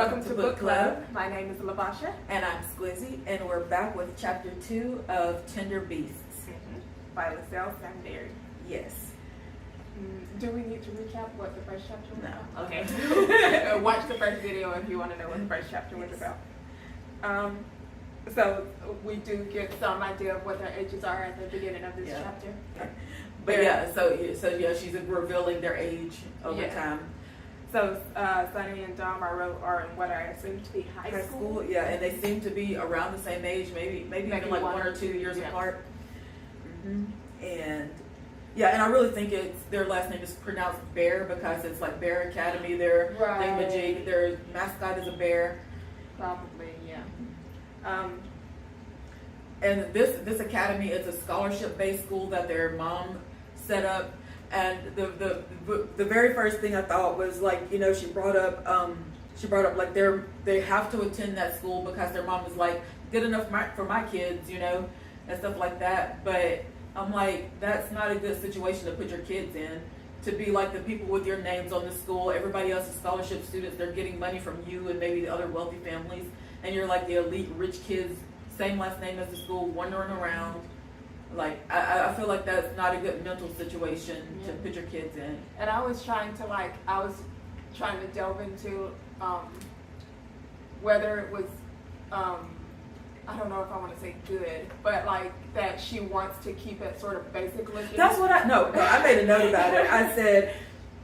Welcome to Book Club. My name is Lavasha. And I'm Squizzy, and we're back with Chapter 2 of Tender Beasts. By Liselle Sambury. Yes. Do we need to recap what the first chapter was about? Okay. Watch the first video if you want to know what the first chapter was about. So we do get some idea of what their ages are at the beginning of this chapter. But she's revealing their age over time. So Sunny and Dom are in what I assume to be high school. Yeah, and they seem to be around the same age, maybe even like 1 or 2 years apart. And I really think their last name is pronounced Bear because it's like Bear Academy. Their thingamajig, their mascot is a bear. Probably, yeah. And this academy is a scholarship-based school that their mom set up. And the very first thing I thought was like, she brought up like they have to attend that school because their mom was like, good enough for my kids, and stuff like that. But I'm like, that's not a good situation to put your kids in, to be like the people with your names on the school. Everybody else is scholarship students. They're getting money from you and maybe the other wealthy families. And you're like the elite rich kids, same last name as the school, wandering around. Like, I feel like that's not a good mental situation to put your kids in. And I was trying to delve into whether it was, I don't know if I want to say good, but like that she wants to keep it sort of basic looking. That's what I made a note about it. I said,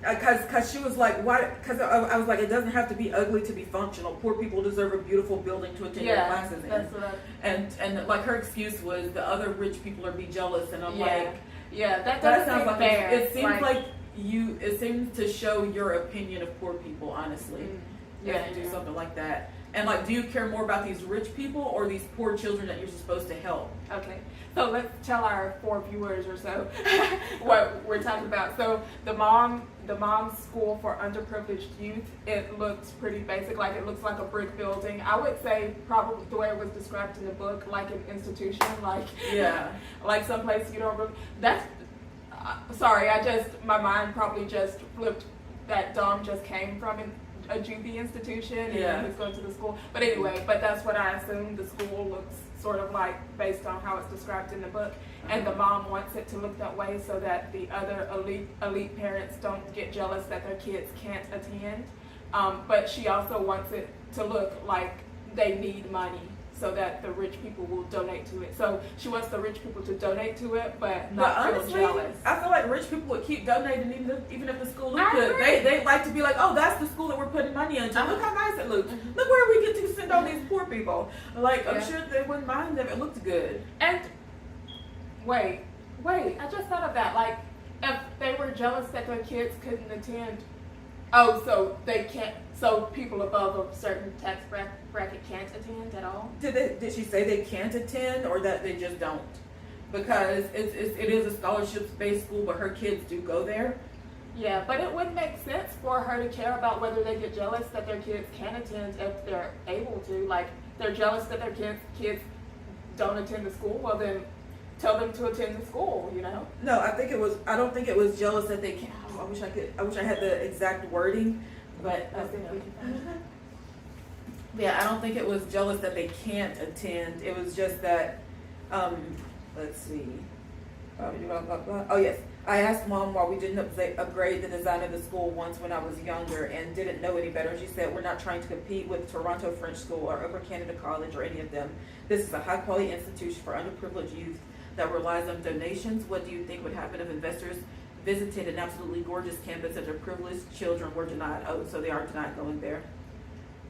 because she was like, why? Because I was like, it doesn't have to be ugly to be functional. Poor people deserve a beautiful building to attend their classes in. That's what and like her excuse was the other rich people are be jealous, and I'm like, that sounds like fair. It seems like it seems to show your opinion of poor people, honestly. Do something like that. And like, do you care more about these rich people or these poor children that you're supposed to help? Okay, so let's tell our 4 viewers or so what we're talking about. So the mom's school for underprivileged youth, it looks pretty basic. Like, it looks like a brick building. I would say probably the way it was described in the book, like an institution, like like someplace you don't really. That's sorry. My mind probably just flipped that Dom just came from a juvie institution and he's going to the school. But anyway, that's what I assume the school looks sort of like based on how it's described in the book. And the mom wants it to look that way so that the other elite parents don't get jealous that their kids can't attend. But she also wants it to look like they need money so that the rich people will donate to it. So she wants the rich people to donate to it, but not feel jealous. I feel like rich people would keep donating even if the school looks good. They like to be like, oh, that's the school that we're putting money into. Look how nice it looks. Look where we get to send all these poor people. Like, I'm sure they wouldn't mind if it looked good. And wait, I just thought of that. Like, if they were jealous that their kids couldn't attend, so they can't. So people above a certain tax bracket can't attend at all? Did she say they can't attend or that they just don't? Because it is a scholarships-based school, but her kids do go there. Yeah, but it wouldn't make sense for her to care about whether they get jealous that their kids can attend if they're able to. Like, they're jealous that their kids don't attend the school. Well, then tell them to attend the school, No, I don't think it was jealous that they can't. I wish I had the exact wording. But I don't think it was jealous that they can't attend. It was just that, let's see. Oh, yes. I asked Mom why we didn't upgrade the design of the school once when I was younger and didn't know any better. She said, we're not trying to compete with Toronto French School or Upper Canada College or any of them. This is a high-quality institution for underprivileged youth that relies on donations. What do you think would happen if investors visited an absolutely gorgeous campus that their privileged children were denied? Oh, so they are denied going there.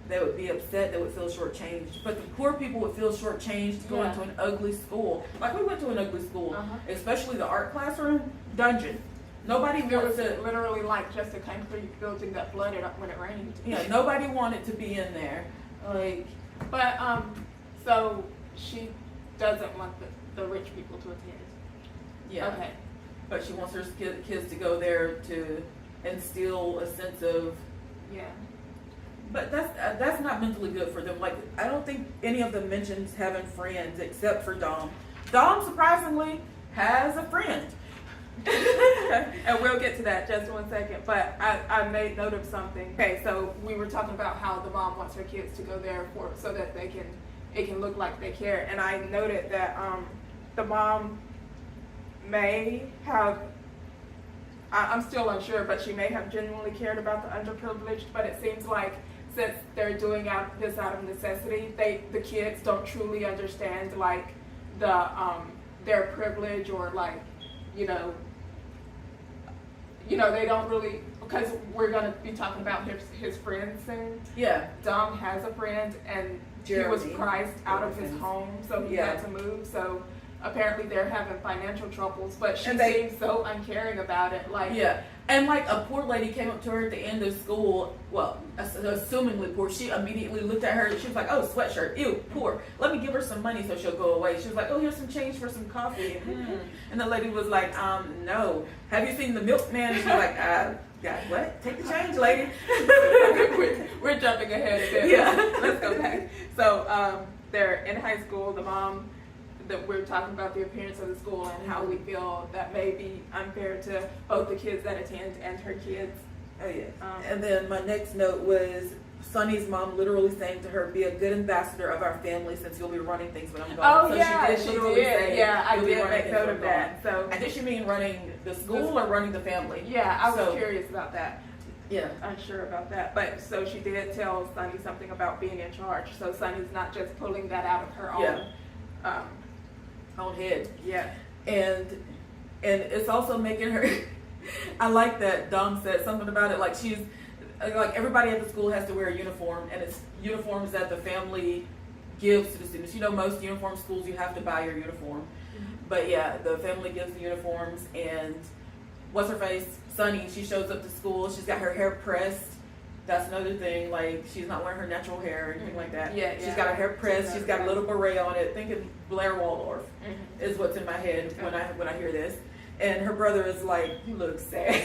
They would be upset. They would feel shortchanged. But the poor people would feel shortchanged going to an ugly school. Like, we went to an ugly school, especially the art classroom, dungeon. Nobody wants to literally like just a concrete building that flooded up when it rained. Yeah, nobody wanted to be in there. Like, but so she doesn't want the rich people to attend. Yeah. Okay. But she wants her kids to go there to instill a sense of But that's not mentally good for them. Like, I don't think any of them mentions having friends except for Dom. Dom surprisingly has a friend. And we'll get to that just 1 second. But I made note of something. Okay, so we were talking about how the mom wants her kids to go there so that it can look like they care. And I noted that the mom may have, I'm still unsure, but she may have genuinely cared about the underprivileged. But it seems like since they're doing this out of necessity, the kids don't truly understand like their privilege, or like, you know, they don't really, because we're going to be talking about his friends soon. Yeah. Dom has a friend, and Jeremy. he was priced out of his home, so he had to move. So apparently they're having financial troubles, but she seems so uncaring about it. Like, yeah. And like a poor lady came up to her at the end of school, well, assumingly poor, she immediately looked at her and she was like, oh, sweatshirt, ew, poor. Let me give her some money so she'll go away. She was like, oh, here's some change for some coffee. And the lady was like, no. Have you seen the milkman? And she was like, God, what? Take the change, lady. we're jumping ahead a bit. Yeah. Let's go back. So they're in high school. The mom, that we're talking about the appearance of the school and how we feel that may be unfair to both the kids that attend and her kids. Oh, yeah. And then my next note was Sunny's mom literally saying to her, be a good ambassador of our family since you'll be running things when I'm gone. Oh, so yeah, she did. Yeah, I did make note of that. So, and did she mean running the school or running the family? Yeah, I was curious about that. Yeah. Unsure about that. But so she did tell Sunny something about being in charge. So Sunny's not just pulling that out of her own head. Yeah. And it's also making her I like that Dom said something about it, like she's like, everybody at the school has to wear a uniform, and it's uniforms that the family gives to the students. You know, most uniform schools you have to buy your uniform. But yeah, the family gives the uniforms. And what's her face, Sunny, she shows up to school, she's got her hair pressed. That's another thing, like she's not wearing her natural hair or anything like that. Yeah, she's got her hair pressed, she's got a little beret on it. Thinking Blair Waldorf is what's in my head when I hear this. And her brother is like, you look sad.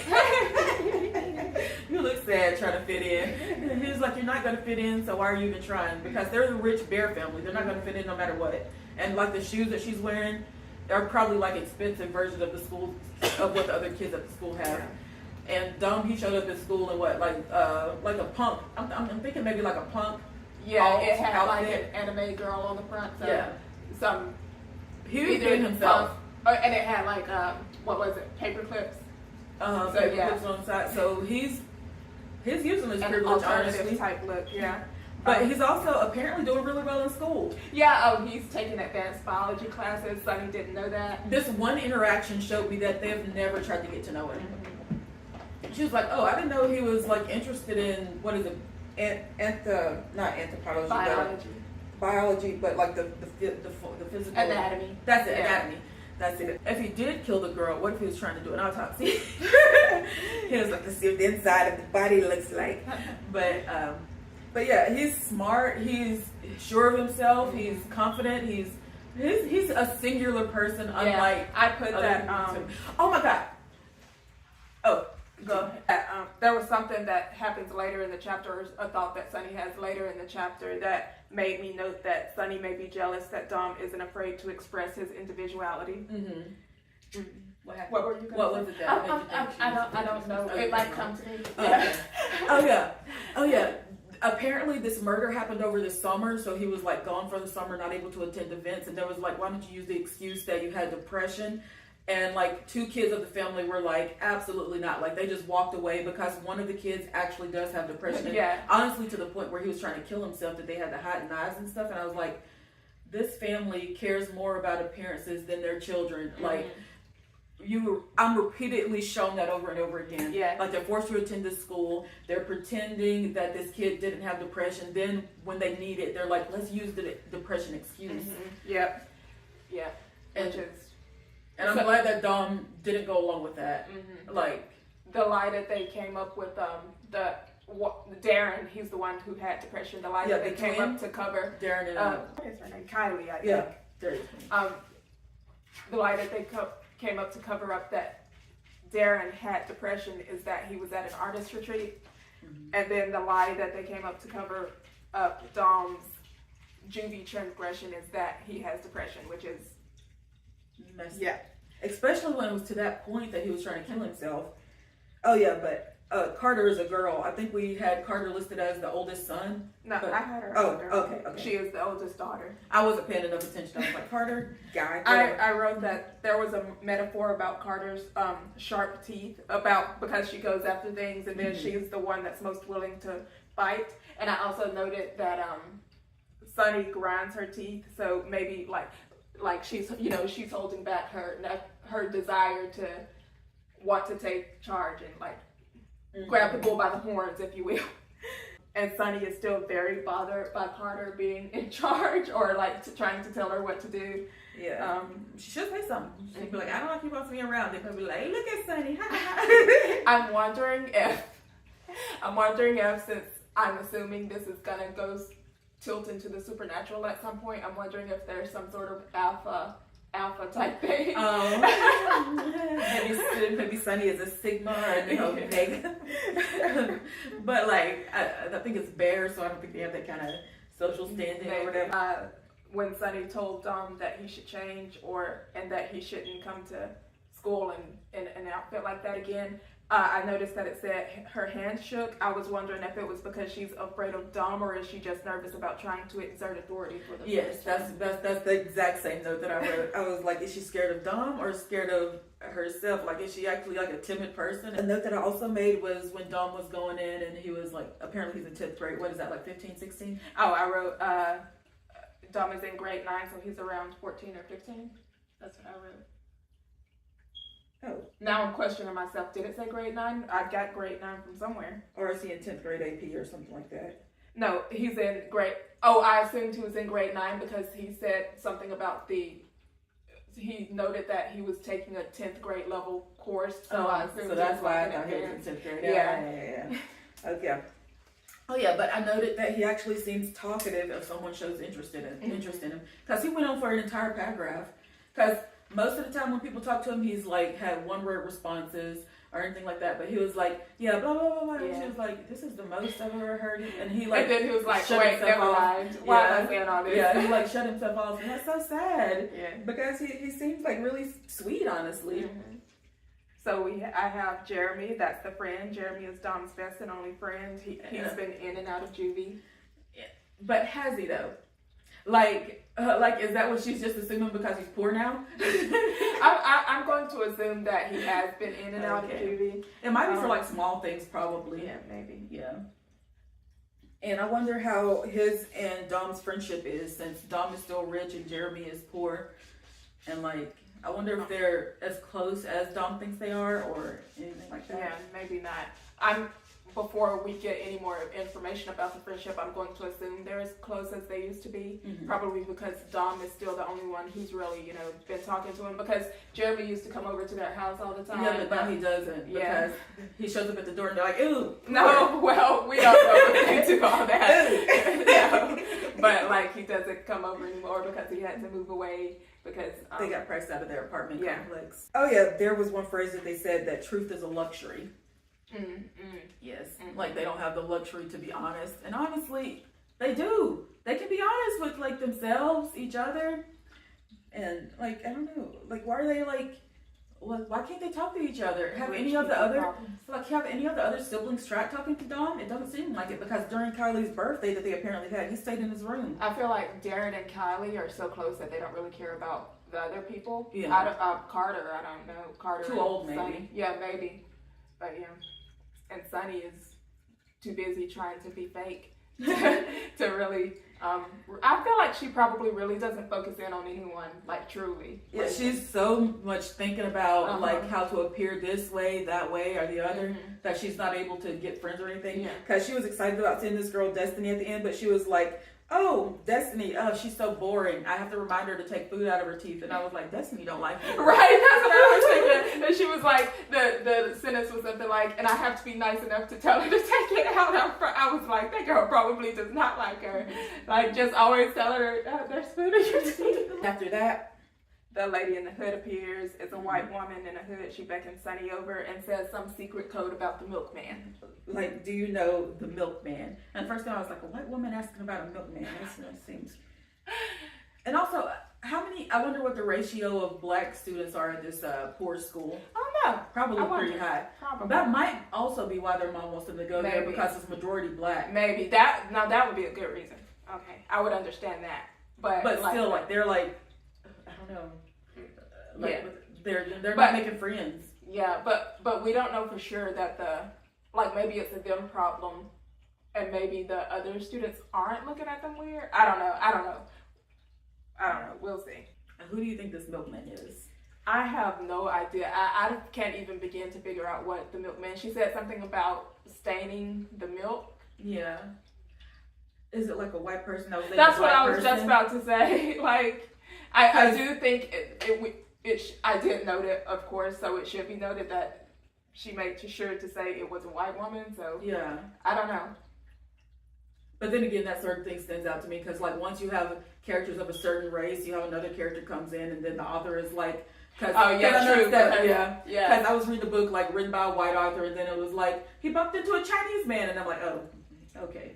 You look sad trying to fit in. And he's like, you're not going to fit in, so why are you even trying? Because they're the rich Bear family. They're not going to fit in no matter what. And like the shoes that she's wearing are probably like expensive versions of of what the other kids at the school have. And Dom, he showed up at school in what, like a punk. I'm thinking maybe like a punk. Yeah, it had outfit. Like an anime girl on the front. So he was doing himself. And it had like what was it? Paper clips. Paper clips on the side. So he's using his privilege, honestly. Type look. Yeah. But he's also apparently doing really well in school. Yeah, he's taking advanced biology classes. Sunny didn't know that. This one interaction showed me that they've never tried to get to know him. She was like, oh, I didn't know he was like interested in, what is it, not anthropology, biology, but like the physical. Anatomy. That's it, anatomy. That's it. If he did kill the girl, what if he was trying to do an autopsy? He was like to see what the inside of the body looks like. But yeah, he's smart. He's sure of himself. He's confident. He's a singular person. Unlike I put that. Oh my God. Oh. Go ahead. There was something that happens later in the chapter, or a thought that Sunny has later in the chapter that made me note that Sunny may be jealous that Dom isn't afraid to express his individuality. What happened? What were you going to say? What was it that I don't know. It might come to me. Oh yeah. Apparently this murder happened over the summer, so he was like gone for the summer, not able to attend events, and there was like, why don't you use the excuse that you had depression? And like 2 kids of the family were like, absolutely not. Like they just walked away because one of the kids actually does have depression. And honestly, to the point where he was trying to kill himself, that they had to hide knives and stuff. And I was like, this family cares more about appearances than their children. Like I'm repeatedly shown that over and over again. Yeah. Like they're forced to attend this school. They're pretending that this kid didn't have depression. Then when they need it, they're like, let's use the depression excuse. Yep. Yeah. And I'm glad that Dom didn't go along with that. Like the lie that they came up with, Darren, he's the one who had depression. The lie that they came up to cover. Darren and what is her name? Kylie, I think. The lie that they came up to cover up that Darren had depression is that he was at an artist retreat, and then the lie that they came up to cover up Dom's juvie transgression is that he has depression, which is messy. especially when it was to that point that he was trying to kill himself. Oh yeah, but Carter is a girl. I think we had Carter listed as the oldest son. No, but, I had her. Oh, older. okay. She is the oldest daughter. I wasn't paying enough attention. I was like, Carter, guy. I wrote that there was a metaphor about Carter's sharp teeth, because she goes after things, and then she's the one that's most willing to fight. And I also noted that Sunny grinds her teeth, so maybe like she's holding back her desire to want to take charge and grab the bull by the horns, if you will. And Sunny is still very bothered by Carter being in charge or trying to tell her what to do. Yeah. She should say something. She'd be like, I don't like you both being around. They'd be like, look at Sunny. I'm wondering if, since I'm assuming this is gonna go tilt into the supernatural at some point, I'm wondering if there's some sort of alpha type thing. Maybe Sunny is a Sigma or an Omega. But I think it's bear, so I don't think they have that kind of social standing or whatever. When Sunny told Dom that he should change and that he shouldn't come to school in an outfit like that again, I noticed that it said her hand shook. I was wondering if it was because she's afraid of Dom, or is she just nervous about trying to exert authority for the Yes, that's the exact same note that I wrote. I was like, is she scared of Dom or scared of herself? Like, is she actually a timid person? A note that I also made was when Dom was going in and he was apparently he's in 10th grade. What is that, 15, 16? Oh, I wrote Dom is in grade 9, so he's around 14 or 15. That's what I wrote. Oh. Now I'm questioning myself. Did it say grade 9? I got grade 9 from somewhere. Or is he in 10th grade AP or something like that? No, he's in grade... Oh, I assumed he was in grade 9 because he said something about he noted that he was taking a 10th grade level course. So I assumed so that's why I thought he was in 10th grade. Yeah. Okay. Oh yeah, but I noted that he actually seems talkative if someone shows interest in him. Because he went on for an entire paragraph. Because most of the time when people talk to him, he's had one-word responses or anything like that. But he was like, yeah, blah, blah, blah, blah. Yeah. And she was like, this is the most I've ever heard. And he and then he was like, wait, never mind. Why am I saying all this? Yeah, he shut himself off. And that's so sad. Yeah. Because he seems really sweet, honestly. Mm-hmm. So I have Jeremy, that's the friend. Jeremy is Dom's best and only friend. He's been in and out of juvie. Yeah. But has he though? Is that what she's just assuming because he's poor now? I'm going to assume that he has been in and out of juvie. It might be for small things, probably. Yeah, maybe. Yeah. And I wonder how his and Dom's friendship is, since Dom is still rich and Jeremy is poor. And I wonder if they're as close as Dom thinks they are, or anything like that. Yeah, maybe not. Before we get any more information about the friendship, I'm going to assume they're as close as they used to be. Mm-hmm. Probably because Dom is still the only one who's really, been talking to him. Because Jeremy used to come over to their house all the time. Yeah, but now he doesn't. Because he shows up at the door and they're like, ooh. No, well, we don't know if they do all that. No. But he doesn't come over anymore because he had to move away. Because they got priced out of their apartment complex. Oh yeah, there was one phrase that they said that truth is a luxury. Yes, they don't have the luxury to be honest, and honestly, they do. They can be honest with themselves, each other, and I don't know, why are they why can't they talk to each other? Have any of the other siblings tried talking to Dom? It doesn't seem like it, because during Kylie's birthday that they apparently had, he stayed in his room. I feel like Darren and Kylie are so close that they don't really care about the other people. Yeah. Carter, I don't know. Carter. Too old, maybe. Sunny. Yeah, maybe. But yeah. And Sunny is too busy trying to be fake to really. I feel like she probably really doesn't focus in on anyone, truly. Yeah, she's so much thinking about how to appear this way, that way, or the other, that she's not able to get friends or anything. Because she was excited about seeing this girl Destiny at the end, but she was like, oh, Destiny, she's so boring. I have to remind her to take food out of her teeth. And I was like, Destiny don't like you. Right, that's what I was thinking. And she was like, the sentence was something like, and I have to be nice enough to tell her to take it out. I was like, that girl probably does not like her. Just always tell her, there's food in your teeth. After that, the lady in the hood appears. It's a white woman in a hood. She beckons Sunny over and says some secret code about the milkman. Do you know the milkman? And first time I was like, a white woman asking about a milkman. That seems. And also, How many? I wonder what the ratio of black students are at this poor school. I don't know. Probably I wonder. pretty high. Probably. That might also be why their mom wants them to go there, Maybe. because it's majority black. Maybe that. Now that would be a good reason. Okay, I would understand that. But still, like they're like, I don't know. Like, Yeah. They're not making friends. Yeah, but we don't know for sure that maybe it's a them problem, and maybe the other students aren't looking at them weird. I don't know. We'll see. Who do you think this milkman is? I have no idea. I can't even begin to figure out what the milkman. She said something about staining the milk. Yeah. Is it like a white person that was? That's what I was just about to say. Like, I do think I did note it, of course, so it should be noted that she made sure to say it was a white woman. So yeah, I don't know. But then again, that certain thing stands out to me because, like, once you have characters of a certain race, you have another character comes in, and then the author is like, true. Yeah. Yeah. Because I was reading the book like written by a white author, and then it was like he bumped into a Chinese man, and I'm like, oh, okay.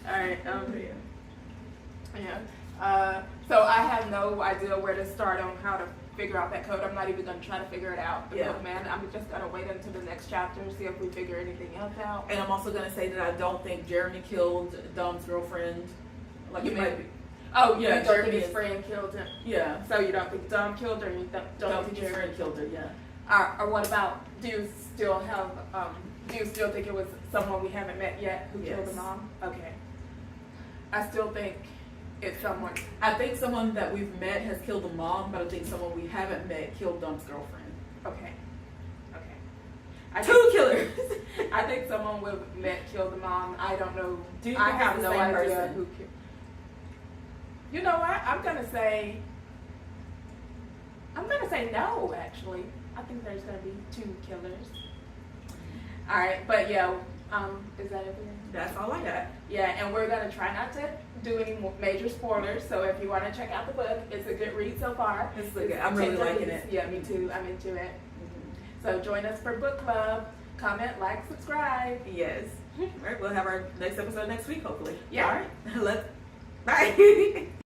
All right. So I have no idea where to start on how to figure out that code. I'm not even going to try to figure it out. The milkman. I'm just going to wait until the next chapter, see if we figure anything else out. And I'm also going to say that I don't think Jeremy killed Dom's girlfriend. Like, it might be. Oh, yeah, Yeah, Jeremy's Jeremy friend killed him. Yeah. So you don't think Dom killed her? You don't think his friend killed her, yeah. Or what about, do you still think it was someone we haven't met yet who killed the mom? Okay. I still think it's someone. I think someone that we've met has killed the mom, but I think someone we haven't met killed Dom's girlfriend. Okay. Two killers. I think someone we've met killed the mom. I don't know. Do you I think have it's the no same idea person? who killed. You know what? I'm gonna say no. Actually, I think there's gonna be two killers. All right, but yeah. Is that everything? That's all I got. Yeah, and we're gonna try not to do any more major spoilers. So if you want to check out the book, it's a good read so far. It's good. I'm really liking it. Yeah, me too. I'm into it. So join us for book club. Comment, like, subscribe. Yes. All right, we'll have our next episode next week, hopefully. Yeah. All right. Bye.